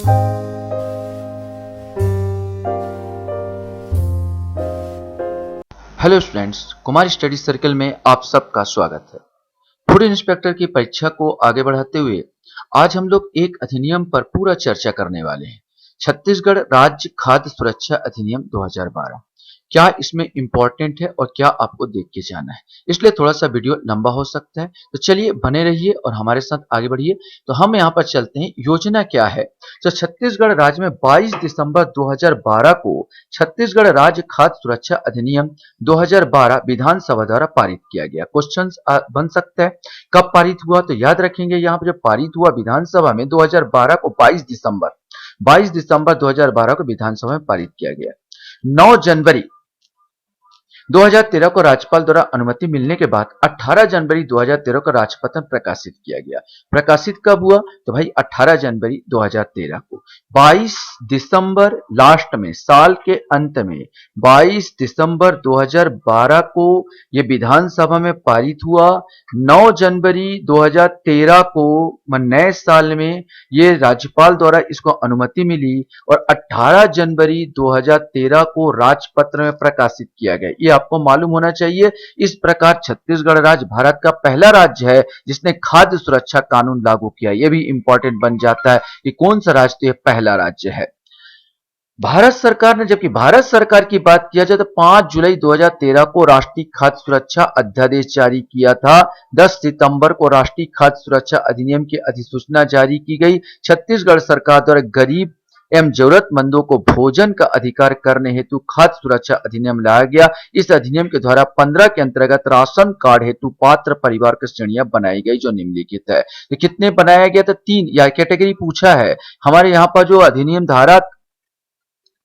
Hello students, Kumar study circle में आप सबका स्वागत है। फूड इंस्पेक्टर की परीक्षा को आगे बढ़ाते हुए आज हम लोग एक अधिनियम पर पूरा चर्चा करने वाले हैं। छत्तीसगढ़ राज्य खाद्य सुरक्षा अधिनियम 2012 क्या इसमें इंपॉर्टेंट है और क्या आपको देख के जाना है, इसलिए थोड़ा सा वीडियो लंबा हो सकता है। तो चलिए बने रहिए और हमारे साथ आगे बढ़िए। तो हम यहाँ पर चलते हैं, योजना क्या है। तो छत्तीसगढ़ राज्य में 22 दिसंबर 2012 को छत्तीसगढ़ राज्य खाद्य सुरक्षा अधिनियम 2012 विधानसभा द्वारा पारित किया गया। क्वेश्चंस बन सकता है कब पारित हुआ, तो याद रखेंगे यहाँ पर जब पारित हुआ विधानसभा में 2012 को 22 दिसंबर 2012 को विधानसभा में पारित किया गया। 9 जनवरी 2013 को राज्यपाल द्वारा अनुमति मिलने के बाद 18 जनवरी 2013 को राजपत्र में प्रकाशित किया गया। प्रकाशित कब हुआ, तो भाई 18 जनवरी 2013 को। 22 दिसंबर लास्ट में, साल के अंत में 22 दिसंबर 2012 को ये विधानसभा में पारित हुआ। 9 जनवरी 2013 को नए साल में ये राज्यपाल द्वारा इसको अनुमति मिली और 18 जनवरी 2013 को राजपत्र में प्रकाशित किया गया। ये आपको मालूम होना चाहिए। इस प्रकार छत्तीसगढ़ राज्य भारत का पहला राज्य है जिसने खाद्य सुरक्षा कानून लागू किया। यह भी इंपॉर्टेंट बन जाता है कि कौन सा राज्य, तो यह पहला राज्य है। भारत सरकार ने, जबकि भारत सरकार की बात किया जाए तो 5 जुलाई 2013 को राष्ट्रीय खाद्य सुरक्षा अध्यादेश जारी किया था। 10 सितंबर को राष्ट्रीय खाद्य सुरक्षा अधिनियम की अधिसूचना जारी की गई। छत्तीसगढ़ सरकार द्वारा गरीब एवं जरूरतमंदों को भोजन का अधिकार करने हेतु खाद्य सुरक्षा अधिनियम लाया गया। इस अधिनियम के द्वारा 15 के अंतर्गत राशन कार्ड हेतु पात्र परिवार की श्रेणियां बनाई गई जो निम्नलिखित है। तो कितने बनाया गया, तो 3 या कैटेगरी पूछा है। हमारे यहाँ पर जो अधिनियम धारा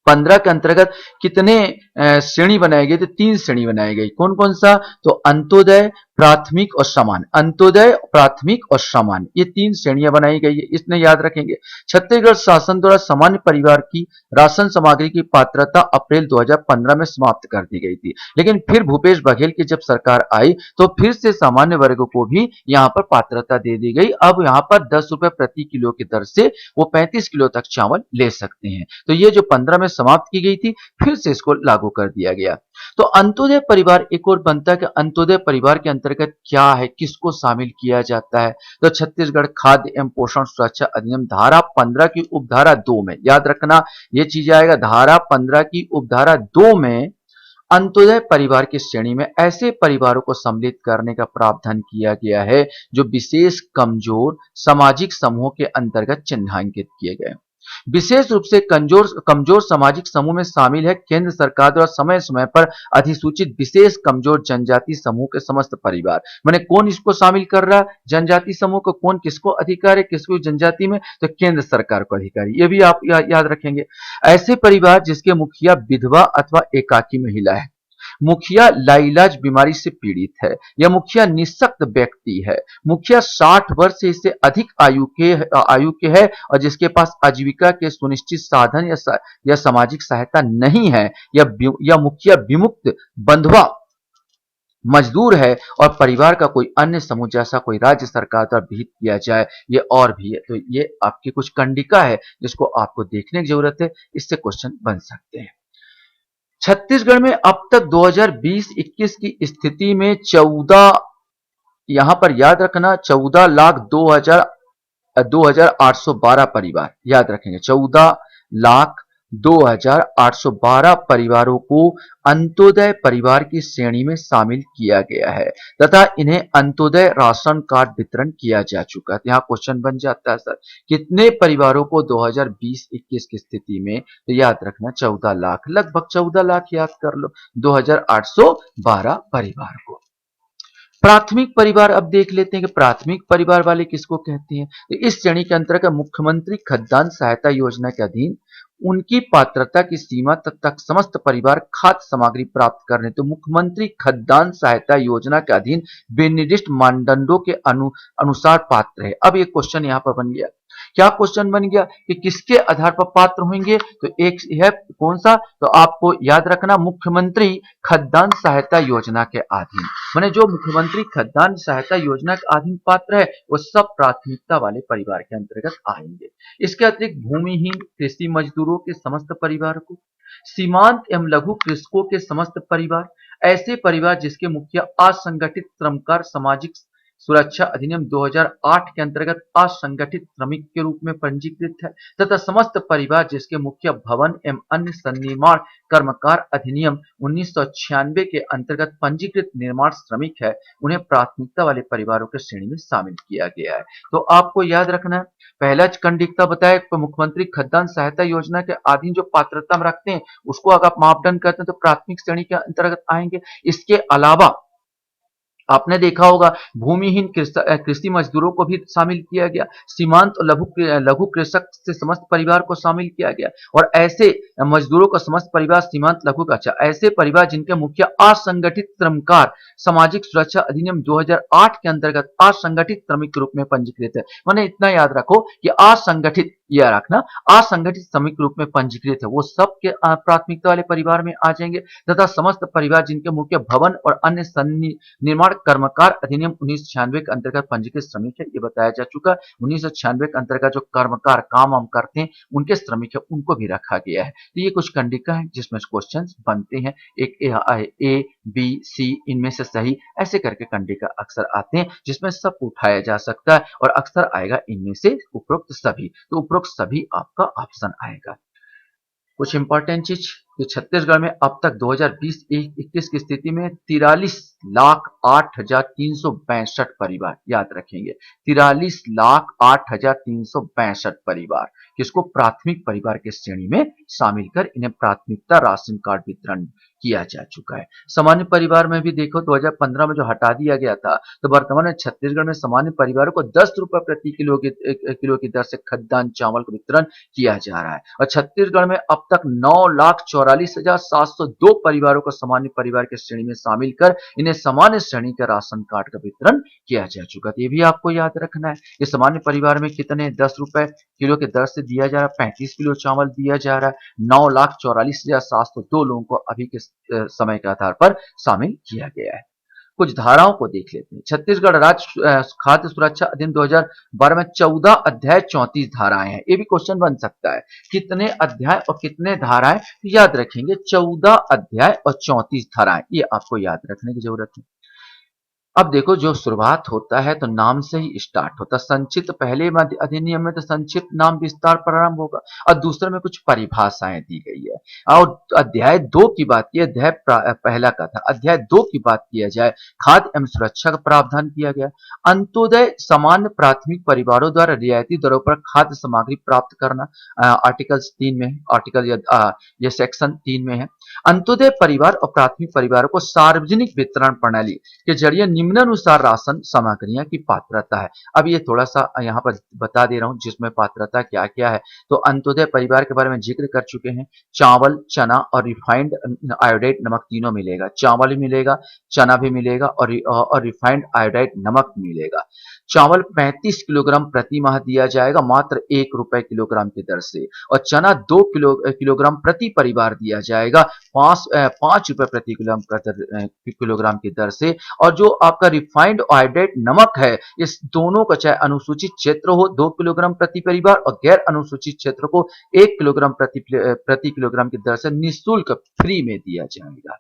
15 के अंतर्गत कितने श्रेणी बनाई गई, तो 3 श्रेणी बनाई गई। कौन कौन सा, तो अंत्योदय, प्राथमिक और सामान्य। अंत्योदय, प्राथमिक और सामान्य, ये 3 श्रेणियां बनाई गई है, इसने याद रखेंगे। छत्तीसगढ़ शासन द्वारा सामान्य परिवार की राशन सामग्री की पात्रता अप्रैल 2015 में समाप्त कर दी गई थी, लेकिन फिर भूपेश बघेल की जब सरकार आई तो फिर से सामान्य वर्ग को भी यहाँ पर पात्रता दे दी गई। अब यहाँ पर 10 रुपए प्रति किलो की दर से वो 35 किलो तक चावल ले सकते हैं। तो ये जो 15 में समाप्त की गई थी, फिर से इसको लागू कर दिया गया। तो अंत्योदय परिवार एक और बनता है कि अंत्योदय परिवार के अंतर्गत क्या है, किसको शामिल किया जाता है। तो छत्तीसगढ़ खाद्य एवं पोषण सुरक्षा अधिनियम धारा 15 की उपधारा 2 में, याद रखना ये चीज आएगा, धारा 15 की उपधारा 2 में अंत्योदय परिवार की श्रेणी में ऐसे परिवारों को सम्मिलित करने का प्रावधान किया गया है जो विशेष कमजोर सामाजिक समूहों के अंतर्गत चिन्हांकित किए गए। विशेष रूप से कमजोर सामाजिक समूह में शामिल है केंद्र सरकार द्वारा समय समय पर अधिसूचित विशेष कमजोर जनजाति समूह के समस्त परिवार। माने कौन इसको शामिल कर रहा है, जनजाति समूह को, कौन किसको अधिकार है, किसको जनजाति में, तो केंद्र सरकार को अधिकार है। ये भी आप याद रखेंगे। ऐसे परिवार जिसके मुखिया विधवा अथवा एकाकी महिला है, मुखिया लाइलाज बीमारी से पीड़ित है या मुखिया निःशक्त व्यक्ति है, मुखिया 60 वर्ष से इससे अधिक आयु के है और जिसके पास आजीविका के सुनिश्चित साधन या सामाजिक सहायता नहीं है, या मुखिया विमुक्त बंधुआ मजदूर है और परिवार का कोई अन्य समूह जैसा कोई राज्य सरकार द्वारा विहित किया जाए, ये और भी है। तो ये आपकी कुछ कंडिका है जिसको आपको देखने की जरूरत है, इससे क्वेश्चन बन सकते हैं। छत्तीसगढ़ में अब तक 2020-21 की स्थिति में 14, यहां पर याद रखना 14,02,812 परिवार, याद रखेंगे 14,02,812 परिवारों को अंत्योदय परिवार की श्रेणी में शामिल किया गया है तथा इन्हें अंत्योदय राशन कार्ड वितरण किया जा चुका है। यहाँ क्वेश्चन बन जाता है, सर कितने परिवारों को 2020-21 की स्थिति में, तो याद रखना 14 लाख, लगभग 14 लाख याद कर लो, 2,812 परिवार को। प्राथमिक परिवार अब देख लेते हैं कि प्राथमिक परिवार वाले किसको कहते हैं। तो इस श्रेणी के अंतर्गत मुख्यमंत्री खाद्यान्न सहायता योजना के अधीन उनकी पात्रता की सीमा तक समस्त परिवार खाद्य सामग्री प्राप्त करने, तो मुख्यमंत्री खाद्यान्न सहायता योजना के अधीन विनिर्दिष्ट मानदंडों के अनुसार पात्र है। अब ये क्वेश्चन यहां पर बन गया, क्या क्वेश्चन बन गया कि किसके आधार पर पात्र होंगे, तो एक है कौन सा, तो आपको याद रखना मुख्यमंत्री खाद्यान्न सहायता योजना के अधीन, माने जो मुख्यमंत्री खाद्यान्न सहायता योजना के अधीन पात्र है वो सब प्राथमिकता वाले परिवार के अंतर्गत आएंगे। इसके अतिरिक्त भूमिहीन कृषि मजदूरों के समस्त परिवार को, सीमांत एवं लघु कृषकों के समस्त परिवार, ऐसे परिवार जिसके मुखिया असंगठित श्रमकार सामाजिक सुरक्षा अधिनियम 2008 के अंतर्गत असंगठित श्रमिक के रूप में पंजीकृत है, तथा समस्त परिवार जिसके मुखिया भवन एवं अन्य सन्निर्माण कर्मकार अधिनियम 1996 के अंतर्गत पंजीकृत निर्माण श्रमिक है, उन्हें प्राथमिकता वाले परिवारों के श्रेणी में शामिल किया गया है। तो आपको याद रखना है, पहला कंडिकता बताया तो मुख्यमंत्री खाद्यान्न सहायता योजना के अधीन जो पात्रता में रखते हैं उसको अगर आप मापदंड करते हैं तो प्राथमिक श्रेणी के अंतर्गत आएंगे। इसके अलावा आपने देखा होगा भूमिहीन कृषि मजदूरों को भी शामिल किया गया, सीमांत और लघु कृषक से समस्त परिवार को शामिल किया गया, और ऐसे मजदूरों का समस्त परिवार सीमांत लघु का, अच्छा ऐसे परिवार जिनके मुखिया असंगठित श्रमकार सामाजिक सुरक्षा अधिनियम 2008 के अंतर्गत असंगठित श्रमिक के रूप में पंजीकृत है। मैंने इतना याद रखो कि असंगठित, यह रखना असंगठित श्रमिक के रूप में पंजीकृत है वो सब के प्राथमिकता वाले परिवार में आ जाएंगे, तथा समस्त परिवार जिनके मुखिया भवन और अन्य निर्माण कर्मकार अधिनियम 1996 के अंतर्गत पंजीकृत श्रमिक है, ये बताया जा चुका है। 1996 के अंतर्गत जो कर्मकार काम हम करते हैं उनके श्रमिक है उनको भी रखा गया है। तो ये कुछ कंडिका है जिसमें क्वेश्चन बनते हैं, एक ए बी सी इनमें से सही ऐसे करके कंडिका अक्सर आते हैं जिसमें सब उठाया जा सकता है और अक्सर आएगा इनमें से उपरोक्त सभी, तो उपरोक्त सभी आपका ऑप्शन आएगा। कुछ इंपॉर्टेंट चीज कि छत्तीसगढ़ में अब तक 2020-21 की स्थिति में 43,08,362 परिवार, याद रखेंगे 43,08,362 परिवार किसको प्राथमिक परिवार के श्रेणी में शामिल कर इन्हें प्राथमिकता राशन कार्ड वितरण किया जा चुका है। सामान्य परिवार में भी देखो 2015 में जो हटा दिया गया था, तो वर्तमान में छत्तीसगढ़ में सामान्य परिवारों को 10 रुपए प्रति किलो की दर से खाद्यान्न चावल का वितरण किया जा रहा है, और छत्तीसगढ़ में अब तक 9,44,702 परिवारों को सामान्य परिवार के श्रेणी में शामिल कर इन्हें सामान्य श्रेणी के राशन कार्ड का वितरण किया जा चुका है। ये भी आपको याद रखना है। ये सामान्य परिवार में कितने 10 रुपए किलो के दर से दिया जा रहा है, 35 किलो चावल दिया जा रहा है, 9,44,702 लोगों को अभी के समय के आधार पर शामिल किया गया है। कुछ धाराओं को देख लेते हैं। छत्तीसगढ़ राज्य खाद्य सुरक्षा अधिनियम 2012 में 14 अध्याय 34 धाराएं हैं। ये भी क्वेश्चन बन सकता है कितने अध्याय और कितने धाराएं, याद रखेंगे 14 अध्याय और 34 धाराएं, ये आपको याद रखने की जरूरत है। अब देखो जो शुरुआत होता है तो नाम से ही स्टार्ट होता है। संक्षिप्त पहले अधिनियम में तो संक्षिप्त नाम विस्तार प्रारंभ होगा और दूसरे में कुछ परिभाषाएं दी गई है। और अध्याय 2 की बात की, अध्याय पहला का था, अध्याय 2 की बात किया जाए खाद्य एवं सुरक्षा का प्रावधान किया गया। अंत्योदय सामान्य प्राथमिक परिवारों द्वारा रियायती दरों पर खाद्य सामग्री प्राप्त करना आर्टिकल 3 में, आर्टिकल ये सेक्शन 3 में है। अंत्योदय परिवार और प्राथमिक परिवारों को सार्वजनिक वितरण प्रणाली के जरिए निम्नानुसार राशन सामग्रियां की पात्रता है। अब ये थोड़ा सा यहाँ पर बता दे रहा हूं जिसमें पात्रता क्या क्या है। तो अंत्योदय परिवार के बारे में जिक्र कर चुके हैं, चावल, चना और रिफाइंड आयोडाइड नमक तीनों मिलेगा, चावल भी मिलेगा, चना भी मिलेगा और रिफाइंड आयोडाइड नमक मिलेगा। चावल 35 किलोग्राम प्रति माह दिया जाएगा मात्र 1 रुपए किलोग्राम की दर से, और चना 2 किलोग्राम प्रति परिवार दिया जाएगा 5 रुपए प्रति किलोग्राम की दर से। और जो आपका रिफाइंड आयोडाइड नमक है, इस दोनों का चाहे अनुसूचित क्षेत्र हो 2 किलोग्राम प्रति परिवार और गैर अनुसूचित क्षेत्र को 1 किलोग्राम प्रति किलोग्राम की दर से निःशुल्क फ्री में दिया जाएगा।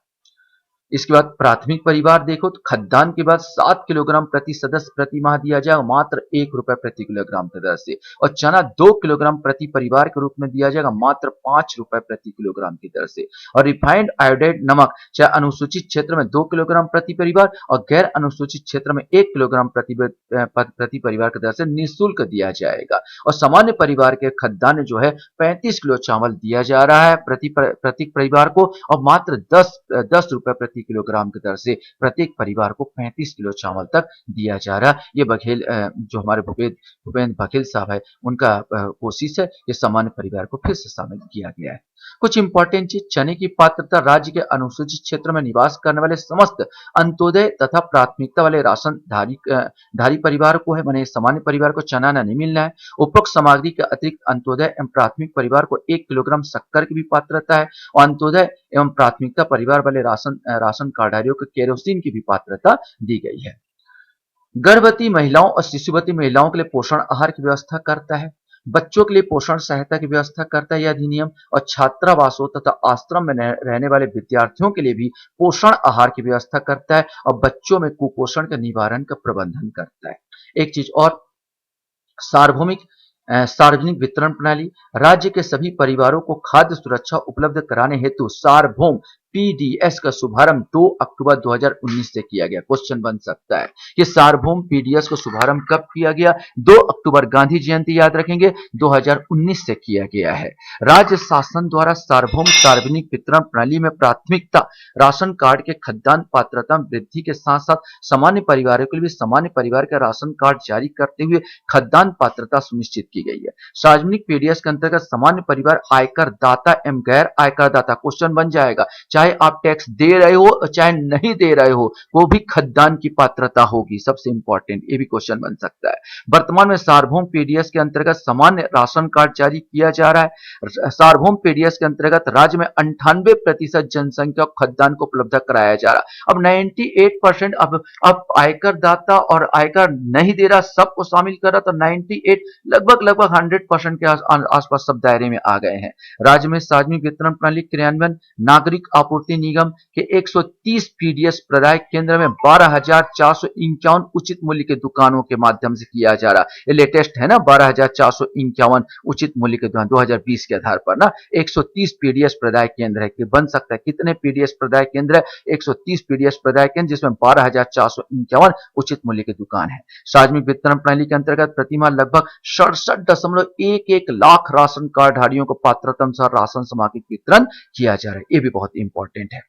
इसके बाद प्राथमिक परिवार देखो तो खाद्यान्न के बाद 7 किलोग्राम प्रति सदस्य प्रति माह दिया जाएगा मात्र 1 रुपए प्रति किलोग्राम की दर से, और चना 2 किलोग्राम प्रति परिवार के रूप में दिया जाएगा मात्र 5 रुपए प्रति किलोग्राम की दर से, और रिफाइंड आयोडाइड नमक चाहे अनुसूचित क्षेत्र में 2 किलोग्राम प्रति परिवार और गैर अनुसूचित क्षेत्र में 1 किलोग्राम प्रति परिवार की दर से निःशुल्क दिया जाएगा। और सामान्य परिवार के खाद्यान्न जो है 35 किलो चावल दिया जा रहा है प्रति परिवार को, और मात्र 10 रुपए प्रति प्रति किलोग्राम की दर से प्रत्येक परिवार को 35 किलो चावल तक दिया जा रहा है। ये बघेल जो हमारे भूपेंद्र बघेल साहब है, उनका कोशिश है। ये सामान्य परिवार को फिर से शामिल किया गया है। कुछ इंपॉर्टेंट चीज, चने की पात्रता राज्य के अनुसूचित क्षेत्र में निवास करने वाले समस्त अंत्योदय तथा प्राथमिकता वाले राशन धारी परिवार को है, माने सामान्य परिवार को चना नहीं मिलना है। उपरोक्त सामग्री के अतिरिक्त अंत्योदय एवं प्राथमिक परिवार को 1 किलोग्राम शक्कर की भी पात्रता है और अंत्योदय एवं प्राथमिकता परिवार वाले राशन कार्डधारियों को केरोसिन की भी पात्रता दी गई है। गर्भवती महिलाओं और शिशुवती महिलाओं के लिए पोषण आहार की व्यवस्था करता है। बच्चों के लिए पोषण सहायता की व्यवस्था करता है यह अधिनियम, और छात्रावासों तथा आश्रम में रहने वाले विद्यार्थियों के लिए भी पोषण आहार की व्यवस्था करता है और बच्चों में कुपोषण के निवारण का प्रबंधन करता है। एक चीज और, सार्वजनिक वितरण प्रणाली राज्य के सभी परिवारों को खाद्य सुरक्षा उपलब्ध कराने हेतु सार्वभौम पीडीएस का शुभारंभ 2 अक्टूबर 2019 से किया गया। क्वेश्चन बन सकता है कि सार्वभौम पीडीएस का शुभारंभ कब किया गया? 2 अक्टूबर, गांधी जयंती याद रखेंगे, 2019 से किया गया है। राज्य शासन द्वारा सार्वभौम सार्वजनिक वितरण प्रणाली में प्राथमिकता राशन कार्ड के खाद्यान्न पात्रता वृद्धि के साथ साथ सामान्य परिवारों के लिए भी सामान्य परिवार का राशन कार्ड जारी करते हुए खाद्यान्न पात्रता सुनिश्चित की गई है। सार्वजनिक पीडीएस के अंतर्गत सामान्य परिवार, आयकर दाता एवं गैर आयकर दाता, क्वेश्चन बन जाएगा, चाहे आप टैक्स दे रहे हो चाहे नहीं दे रहे हो, वो भी खाद्यान्न की पात्रता होगी। सबसे इंपॉर्टेंट, ये भी क्वेश्चन बन सकता है। वर्तमान में सार्वभौम पीडीएस के अंतर्गत सामान्य राशन कार्ड जारी किया जा रहा है। सार्वभौम पीडीएस के अंतर्गत राज्य में 98% जनसंख्या को खाद्यान्न को उपलब्ध कराया जा रहा है। अब 98% अब आयकर दाता और आयकर नहीं दे रहा सबको शामिल कर रहा, तो 98 लगभग 100% के आसपास सब दायरे में आ गए हैं। राज्य में सार्वजनिक वितरण प्रणाली क्रियान्वयन नागरिक आपूर्ति निगम के 130 पीडीएस प्रदाय केंद्र में 12,451 उचित मूल्य के दुकानों के माध्यम से किया जा रहा है। ये लेटेस्ट है ना, 12,451 उचित मूल्य के दुकान 2020 के आधार पर ना 130 पीडीएस प्रदाय केंद्र है। कि बन सकता है कितने पीडीएस प्रदाय केंद्र है? 130 पीडीएस प्रदाय केंद्र, जिसमें 12,451 उचित मूल्य की दुकान है। सार्वजनिक वितरण प्रणाली के अंतर्गत प्रतिमाह लगभग 67.11 लाख राशन कार्डधारियों को पात्रता अनुसार राशन सामग्री वितरण किया जा रहा है। ये भी बहुत इंपॉर्टेंट है।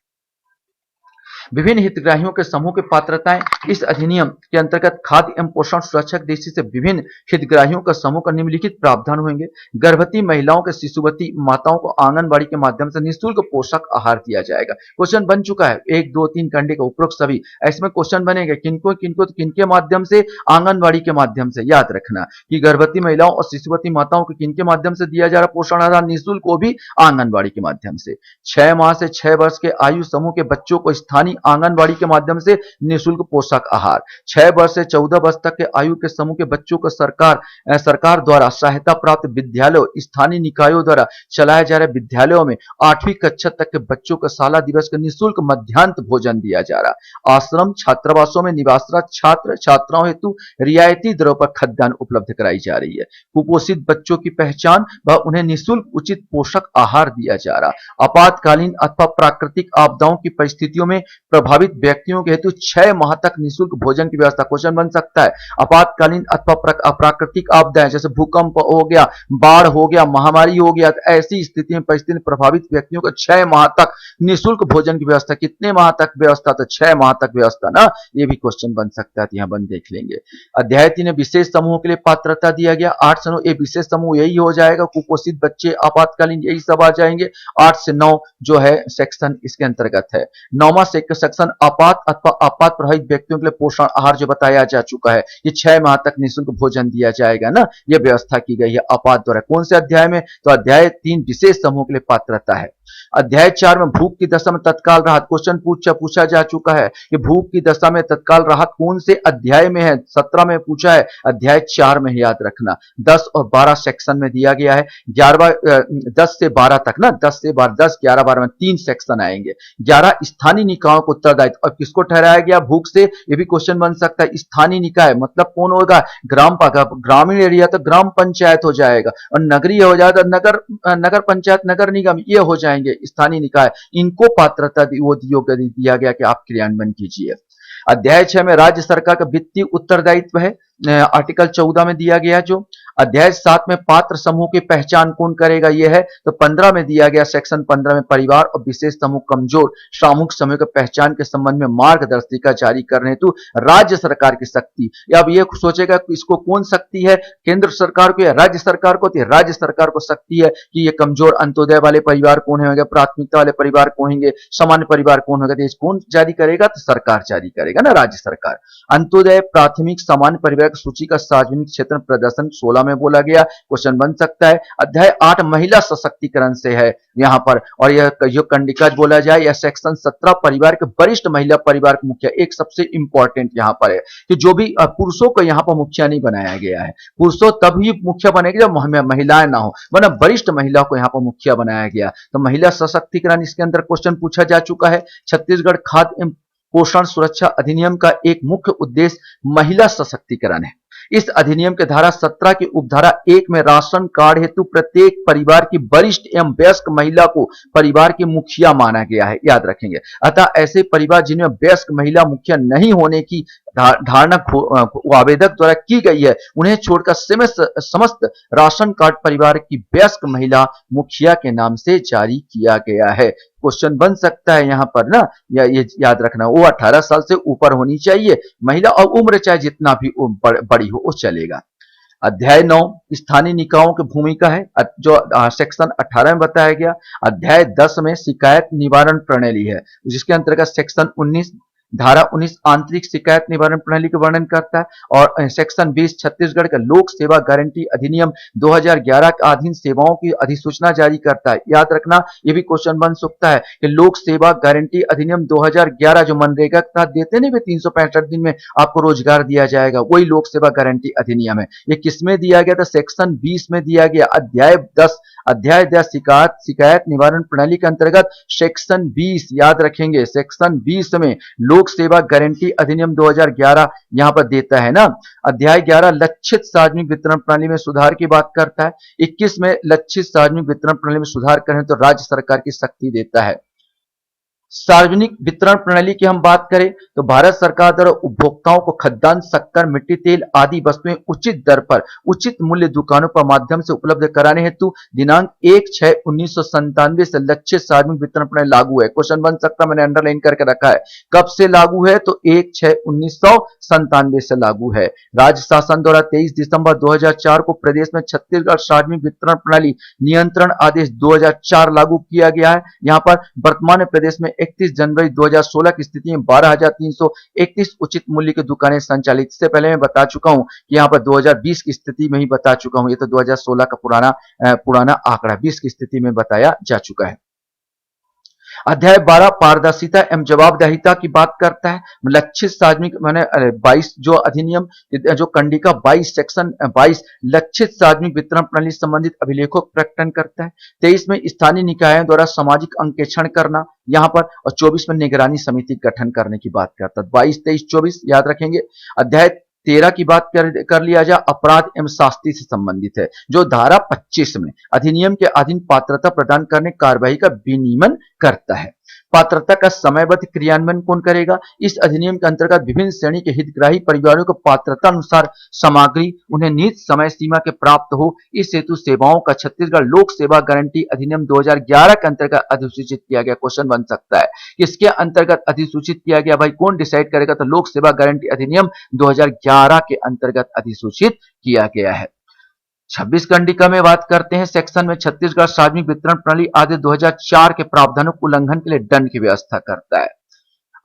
विभिन्न हितग्राहियों के समूह की पात्रताएं, इस अधिनियम के अंतर्गत खाद्य एवं पोषण सुरक्षा की दृष्टि से विभिन्न हितग्राहियों का समूह का निम्नलिखित प्रावधान होंगे। गर्भवती महिलाओं के शिशुवती माताओं को आंगनबाड़ी के माध्यम से निःशुल्क पोषक आहार दिया जाएगा। क्वेश्चन बन चुका है 1, 2, 3 कंडे का उपरोक्त सभी, इसमें क्वेश्चन बनेगा किनको किनको, तो किनके माध्यम से? आंगनबाड़ी के माध्यम से। याद रखना कि गर्भवती महिलाओं और शिशुवती माताओं को किनके माध्यम से दिया जा रहा पोषण आहार निःशुल्क, वो भी आंगनबाड़ी के माध्यम से। 6 माह से 6 वर्ष के आयु समूह के बच्चों को स्थानीय आंगनबाड़ी के माध्यम से निःशुल्क पोषक आहार। 6 वर्ष से 14 वर्ष तक के आयु के समूह के बच्चों को सरकार द्वारा सहायता प्राप्त विद्यालयों, स्थानीय निकायों द्वारा चलाए जा रहे विद्यालयों में 8वीं कक्षा तक के बच्चों को शाला दिवस का निःशुल्क मध्याह्न भोजन दिया जा रहा। आश्रम छात्रावासों में निवासरत छात्र छात्राओं हेतु रियायती दरों पर खाद्यान्न उपलब्ध कराई जा रही है। कुपोषित बच्चों की पहचान व उन्हें निःशुल्क उचित पोषक आहार दिया जा रहा। आपातकालीन अथवा प्राकृतिक आपदाओं की परिस्थितियों में प्रभावित व्यक्तियों के हेतु 6 माह तक निःशुल्क भोजन की व्यवस्था। क्वेश्चन बन सकता है आपातकालीन अथवा प्राकृतिक आपदाएं जैसे भूकंप हो गया, बाढ़ हो गया, महामारी हो गया, तो ऐसी स्थिति में परिस्थिति में प्रभावित व्यक्तियों को 6 माह तक निःशुल्क भोजन की व्यवस्था। कितने माह तक व्यवस्था? तो 6 माह तक व्यवस्था ना, ये भी क्वेश्चन बन सकता है, तो यहां बन देख लेंगे। अध्याय 3 विशेष समूहों के लिए पात्रता दिया गया। 8 से 9 ये विशेष समूह यही हो जाएगा, कुपोषित बच्चे, आपातकालीन, यही सब आ जाएंगे। 8 से 9 जो है सेक्शन इसके अंतर्गत है। 9वां सेक्शन आपात अथवा आपात प्रभावित व्यक्तियों के लिए पोषण आहार जो बताया जा चुका है, ये 6 माह तक निःशुल्क भोजन दिया जाएगा ना, ये व्यवस्था की गई है आपात द्वारा। कौन से अध्याय में? तो अध्याय 3 विशेष समूह के लिए पात्रता है। अध्याय 4 में भूख की दशा में तत्काल राहत। क्वेश्चन पूछा जा चुका है कि भूख की दशा में तत्काल राहत कौन से अध्याय में है? 17 में पूछा है, अध्याय 4 में याद रखना। 10 और 12 सेक्शन में दिया गया है। 10 से 12 तक ना, 10 से 12, 10, 11, 12 में 3 सेक्शन आएंगे। 11 स्थानीय निकायों को उत्तरदायित्व, और किसको ठहराया गया भूख से? ये भी क्वेश्चन बन सकता है। स्थानीय निकाय मतलब कौन होगा? ग्रामीण एरिया तो ग्राम पंचायत हो जाएगा, और नगरीय हो जाएगा नगर पंचायत, नगर निगम, ये हो जाएंगे स्थानीय निकाय। इनको पात्रता योग्य दिया गया कि आप क्रियान्वयन कीजिए। अध्याय 6 में राज्य सरकार का वित्तीय उत्तरदायित्व है, आर्टिकल 14 में दिया गया जो। अध्याय 7 में पात्र समूह की पहचान कौन करेगा, यह है। तो 15 में दिया गया, सेक्शन 15 में परिवार और विशेष समूह कमजोर सामूहिक समूह की पहचान के संबंध में मार्गदर्शिका जारी करने हेतु राज्य सरकार की शक्ति। अब ये सोचेगा कि इसको कौन शक्ति है, केंद्र सरकार को या राज्य सरकार को, तो राज्य सरकार को शक्ति है कि ये कमजोर अंत्योदय वाले परिवार कौन होंगे, प्राथमिकता वाले परिवार कौन होंगे, सामान्य परिवार कौन होगा, तो कौन जारी करेगा, तो सरकार जारी करेगा ना, राज्य सरकार। अंत्योदय प्राथमिक सामान्य परिवार की सूची का सार्वजनिक क्षेत्र में प्रदर्शन 16 में बोला गया, क्वेश्चन बन सकता है। अध्याय 8 महिला सशक्तिकरण से है यहां पर, और यह जो कंडिका बोला जाए, यह सेक्शन 17 परिवार के वरिष्ठ महिला परिवार के मुखिया। एक सबसे इंपॉर्टेंट यहां पर है कि जो भी पुरुषों को यहां पर मुखिया नहीं बनाया गया है, पुरुषों तभी मुखिया बनेगी जब महिलाएं ना हो, वरना वरिष्ठ महिला को यहां पर मुखिया बनाया गया। तो महिला सशक्तिकरण इसके अंदर क्वेश्चन पूछा जा चुका है। छत्तीसगढ़ खाद्य एवं पोषण सुरक्षा अधिनियम का एक मुख्य उद्देश्य महिला सशक्तिकरण है। इस अधिनियम के धारा 17 की उपधारा 1 में राशन कार्ड हेतु प्रत्येक परिवार की वरिष्ठ एवं वयस्क महिला को परिवार की मुखिया माना गया है, याद रखेंगे। अतः ऐसे परिवार जिनमें वयस्क महिला मुखिया नहीं होने की धारणा आवेदक द्वारा की गई है, उन्हें छोड़कर समस्त राशन कार्ड परिवार की वयस्क महिला मुखिया के नाम से जारी किया गया है। क्वेश्चन बन सकता है यहां पर ना, या ये याद रखना, वो 18 साल से ऊपर होनी चाहिए महिला, और उम्र चाहे जितना भी बड़ी हो वो चलेगा। अध्याय 9 स्थानीय निकायों की भूमिका है, जो सेक्शन 18 में बताया गया। अध्याय 10 में शिकायत निवारण प्रणाली है, जिसके अंतर्गत सेक्शन 19 धारा 19 आंतरिक शिकायत निवारण प्रणाली का वर्णन करता है, और सेक्शन 20 छत्तीसगढ़ का लोक सेवा गारंटी अधिनियम 2011 के अधीन सेवाओं की अधिसूचना जारी करता है। याद रखना, ये भी क्वेश्चन बन सकता है कि लोक सेवा गारंटी अधिनियम 2011 जो मनरेगा के तहत देते नहीं, 365 दिन में आपको रोजगार दिया जाएगा, वही लोक सेवा गारंटी अधिनियम है। ये किसमें दिया गया था, सेक्शन 20 में दिया गया। अध्याय 10 शिकायत निवारण प्रणाली के अंतर्गत सेक्शन 20, याद रखेंगे, सेक्शन 20 में लोक सेवा गारंटी अधिनियम 2011 यहां पर देता है ना। अध्याय 11 लक्षित सार्वजनिक वितरण प्रणाली में सुधार की बात करता है। 21 में लक्षित सार्वजनिक वितरण प्रणाली में सुधार करें तो राज्य सरकार की शक्ति देता है। सार्वजनिक वितरण प्रणाली की हम बात करें तो भारत सरकार द्वारा उपभोक्ताओं को खाद्यान्न, शक्कर, मिट्टी तेल आदि वस्तुएं उचित दर पर उचित मूल्य दुकानों पर माध्यम से उपलब्ध कराने हेतु दिनांक 1/6/1997 से लक्षित सार्वजनिक वितरण प्रणाली लागू है। क्वेश्चन बन सकता है, मैंने अंडरलाइन करके रखा है, कब से लागू है, तो 1/6/1997 से लागू है। राज्य शासन द्वारा 23 दिसंबर 2004 को प्रदेश में छत्तीसगढ़ सार्वजनिक वितरण प्रणाली नियंत्रण आदेश 2004 लागू किया गया है। यहाँ पर वर्तमान में प्रदेश में 31 जनवरी 2016 की स्थिति में 12,331 उचित मूल्य की दुकानें संचालित। इससे पहले मैं बता चुका हूं कि यहां पर 2020 की स्थिति में ही बता चुका हूं, ये तो 2016 का पुराना आंकड़ा 20 की स्थिति में बताया जा चुका है। अध्याय 12 पारदर्शिता एवं जवाबदेहिता की बात करता है। लक्षित सार्वजनिक मैंने 22 जो अधिनियम जो कंडिका 22 सेक्शन 22 लक्षित सार्वजनिक वितरण प्रणाली संबंधित अभिलेखों का प्रकटन करता है। 23 में स्थानीय निकायों द्वारा सामाजिक अंकेक्षण करना यहां पर, और 24 में निगरानी समिति गठन करने की बात करता है। 22, 23, 24 याद रखेंगे। अध्याय 13 की बात कर लिया जाए, अपराध एवं शास्ति से संबंधित है, जो धारा 25 में अधिनियम के अधीन पात्रता प्रदान करने कार्रवाई का विनियमन करता है। पात्रता का समयबद्ध क्रियान्वयन कौन करेगा, इस अधिनियम के अंतर्गत विभिन्न श्रेणी के हितग्राही परिवारों को पात्रता अनुसार सामग्री उन्हें नियत समय सीमा के प्राप्त हो, इस हेतु सेवाओं का छत्तीसगढ़ लोक सेवा गारंटी अधिनियम 2011 के अंतर्गत अधिसूचित किया गया। क्वेश्चन बन सकता है किसके अंतर्गत अधिसूचित किया गया, भाई कौन डिसाइड करेगा, तो लोक सेवा गारंटी अधिनियम 2011 के अंतर्गत अधिसूचित किया गया है। 26 कंडिका में बात करते हैं, सेक्शन में छत्तीसगढ़ सार्वजनिक वितरण प्रणाली आदि 2004 के प्रावधानों के उल्लंघन के लिए दंड की व्यवस्था करता है।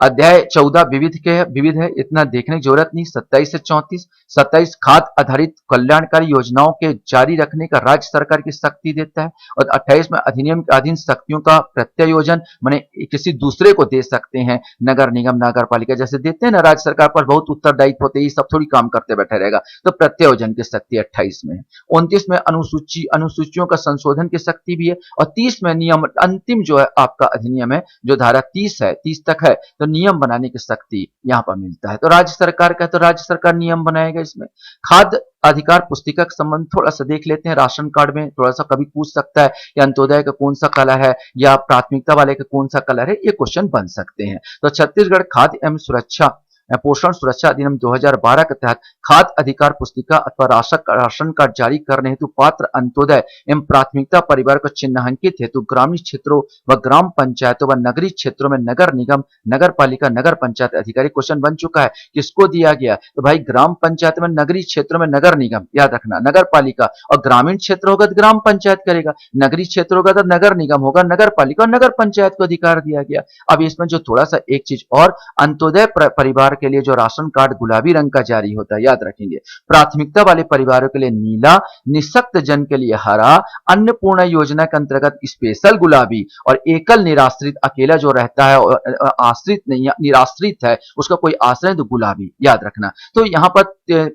अध्याय 14 विविध है, इतना देखने की जरूरत नहीं। 27 से 34, 27 खाद्य आधारित कल्याणकारी योजनाओं के जारी रखने का राज्य सरकार की शक्ति देता है, और 28 में अधिनियम के अधीन शक्तियों का प्रत्यायोजन माने किसी दूसरे को दे सकते हैं, नगर निगम, नगर पालिका जैसे देते हैं ना, राज्य सरकार पर बहुत उत्तरदायित्व होते हैं, ये सब थोड़ी काम करते बैठे रहेगा, तो प्रत्यायोजन की शक्ति 28 में है। 29 में अनुसूचियों का संशोधन की शक्ति भी है, और 30 में नियम, अंतिम जो है आपका अधिनियम है जो धारा 30 है, 30 तक है, तो नियम बनाने की शक्ति यहां पर मिलता है। तो राज्य सरकार का, तो राज्य सरकार नियम बनाएगा इसमें। खाद्य अधिकार पुस्तिका का संबंध थोड़ा सा देख लेते हैं। राशन कार्ड में थोड़ा सा कभी पूछ सकता है कि अंत्योदय का कौन सा कलर है या प्राथमिकता वाले का कौन सा कलर है, ये क्वेश्चन बन सकते हैं। तो छत्तीसगढ़ खाद्य एवं सुरक्षा पोषण सुरक्षा अधिनियम 2012 के तहत खाद्य अधिकार पुस्तिका अथवा राशन कार्ड जारी करने हेतु पात्र अंत्योदय एवं प्राथमिकता परिवार को चिन्हांकित हेतु ग्रामीण क्षेत्रों व ग्राम पंचायतों व नगरीय क्षेत्रों में नगर निगम, नगर पालिका, नगर पंचायत अधिकारी क्वेश्चन बन चुका है। किसको दिया गया? तो भाई ग्राम पंचायत में, नगरीय क्षेत्रों में नगर निगम, याद रखना, नगर पालिका, और ग्रामीण क्षेत्र होगा तो ग्राम पंचायत करेगा, नगरीय क्षेत्र होगा तो नगर निगम होगा, नगर पालिका और नगर पंचायत को अधिकार दिया गया। अब इसमें जो थोड़ा सा एक चीज और, अंत्योदय परिवार के लिए जो राशन कार्ड गुलाबी रंग का जारी होता है, याद रखेंगे, प्राथमिकता वाले परिवारों के लिए नीला, निःशक्त जन के लिए हरा, अन्नपूर्णा योजना के अंतर्गत स्पेशल गुलाबी, और एकल निराश्रित, अकेला जो रहता है और आश्रित नहीं, निराश्रित है, उसका कोई आश्रय तो गुलाबी, याद रखना। तो यहाँ पर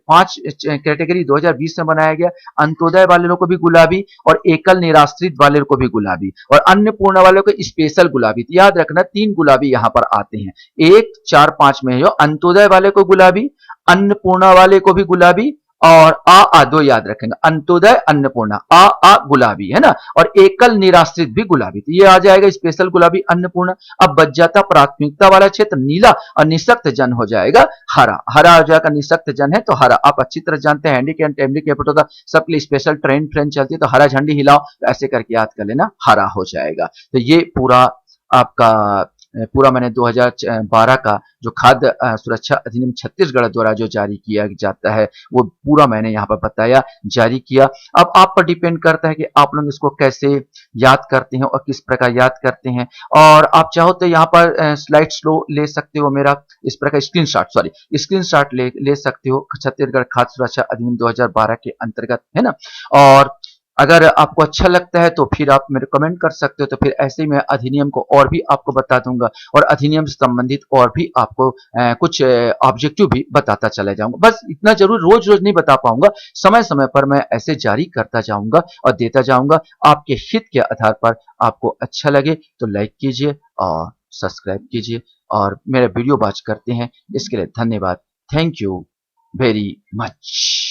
5 कैटेगरी 2020 में बनाया गया। अंत्योदय वाले लोगों को भी गुलाबी, और एकल निराश्रित वाले को भी गुलाबी, और अन्नपूर्णा वाले को स्पेशल गुलाबी। तो याद रखना 3 गुलाबी यहाँ पर आते हैं। 1, 4, 5 में जो अंत्योदय वाले को गुलाबी, अन्नपूर्णा वाले को भी गुलाबी, और आ 2 याद रखेंगे, अंत्योदय, अन्नपूर्णा, आ गुलाबी है ना, और एकल निराश्रित भी गुलाबी। तो ये आ जाएगा स्पेशल गुलाबी, अन्नपूर्णा। अब बच जाता प्राथमिकता वाला क्षेत्र नीला, और निःशक्त जन हो जाएगा हरा। हरा हो जाएगा, निःशक्त जन है तो हरा। आप अच्छी तरह जानते हैं हैंडीकैप्ड होता सबके लिए स्पेशल ट्रेन चलती है, तो हरा झंडी हिलाओ, तो ऐसे करके याद कर लेना, हरा हो जाएगा। तो ये पूरा आपका पूरा मैंने 2012 का जो खाद्य सुरक्षा अधिनियम छत्तीसगढ़ द्वारा जो जारी किया जाता है, वो पूरा मैंने यहाँ पर बताया, जारी किया। अब आप पर डिपेंड करता है कि आप लोग इसको कैसे याद करते हैं और किस प्रकार याद करते हैं। और आप चाहो तो यहाँ पर स्लाइड स्लो ले सकते हो, मेरा इस प्रकार स्क्रीनशॉट ले सकते हो, छत्तीसगढ़ खाद्य सुरक्षा अधिनियम 2012 के अंतर्गत, है ना। और अगर आपको अच्छा लगता है तो फिर आप मेरे कमेंट कर सकते हो, तो फिर ऐसे ही मैं अधिनियम को और भी आपको बता दूंगा, और अधिनियम से संबंधित और भी आपको कुछ ऑब्जेक्टिव भी बताता चला जाऊंगा। बस इतना जरूर, रोज रोज नहीं बता पाऊंगा, समय समय पर मैं ऐसे जारी करता जाऊंगा और देता जाऊंगा। आपके हित के आधार पर आपको अच्छा लगे तो लाइक कीजिए और सब्सक्राइब कीजिए, और मेरा वीडियो वॉच करते हैं इसके लिए धन्यवाद। Thank you very much.